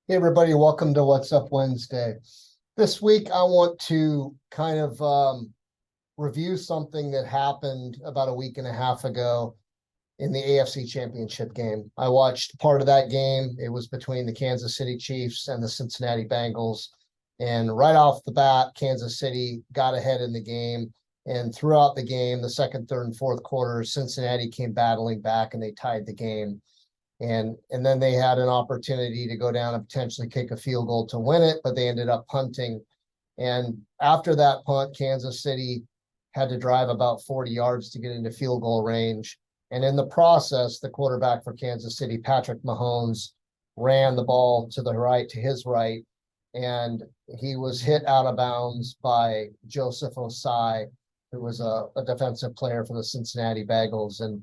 Hey, everybody, welcome to What's Up Wednesday. This week, I want to kind of review something that happened about a week and a half ago in the AFC Championship game. I watched part of that game. It was between the Kansas City Chiefs and the Cincinnati Bengals. And right off the bat, Kansas City got ahead in the game. And throughout the game, the second, third, and fourth quarters, Cincinnati came battling back and they tied the game. And then they had an opportunity to go down and potentially kick a field goal to win it, but they ended up punting. And after that punt, Kansas City had to drive about 40 yards to get into field goal range. And in the process, the quarterback for Kansas City, Patrick Mahomes, ran the ball to the right, to his right, and he was hit out of bounds by Joseph Ossai, who was a defensive player for the Cincinnati Bengals. And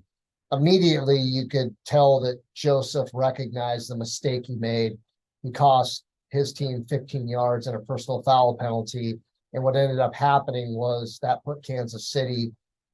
immediately you could tell that Joseph recognized the mistake he made. He cost his team 15 yards and a personal foul penalty. And what ended up happening was that put Kansas City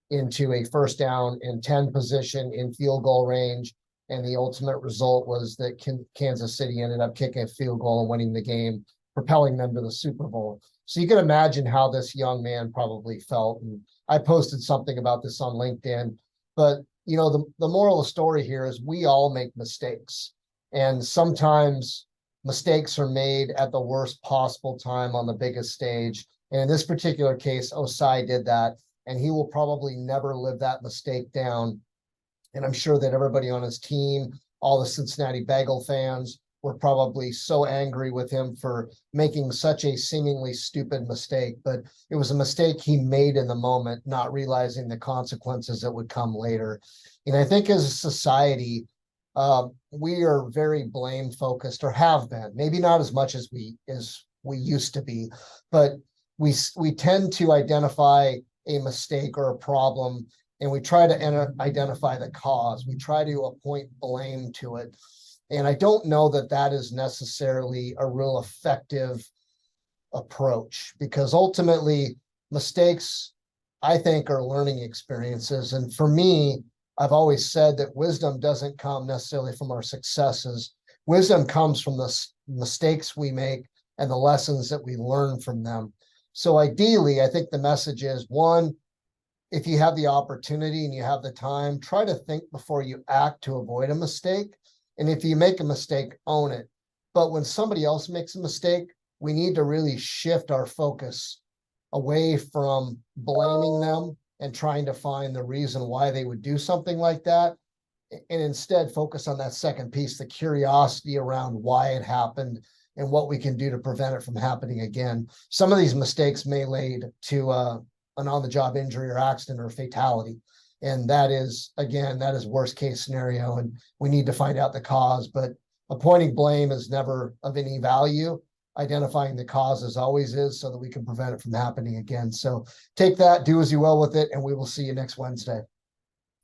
into a first down and 10 position in field goal range. And the ultimate result was that Kansas City ended up kicking a field goal and winning the game, propelling them to the Super Bowl. So you can imagine how this young man probably felt. And I posted something about this on LinkedIn, but you know, the moral of the story here is we all make mistakes. And sometimes mistakes are made at the worst possible time on the biggest stage. And in this particular case, Ossai did that, and he will probably never live that mistake down. And I'm sure that everybody on his team, all the Cincinnati Bengal fans, were probably so angry with him for making such a seemingly stupid mistake, but it was a mistake he made in the moment, not realizing the consequences that would come later. And I think as a society, we are very blame focused, or have been, maybe not as much as we used to be, but we tend to identify a mistake or a problem, and we try to identify the cause. We try to appoint blame to it. And I don't know that that is necessarily a real effective approach, because ultimately mistakes, I think, are learning experiences. And for me, I've always said that wisdom doesn't come necessarily from our successes. Wisdom comes from the mistakes we make and the lessons that we learn from them. So ideally, I think the message is, one, if you have the opportunity and you have the time, try to think before you act to avoid a mistake. And if you make a mistake, own it. But when somebody else makes a mistake, we need to really shift our focus away from blaming them and trying to find the reason why they would do something like that. And instead focus on that second piece, the curiosity around why it happened and what we can do to prevent it from happening again. Some of these mistakes may lead to an on-the-job injury or accident or fatality. And that is, again, that is worst case scenario. And we need to find out the cause, but appointing blame is never of any value. Identifying the cause always is, so that we can prevent it from happening again. So take that, do as you will with it, and we will see you next Wednesday.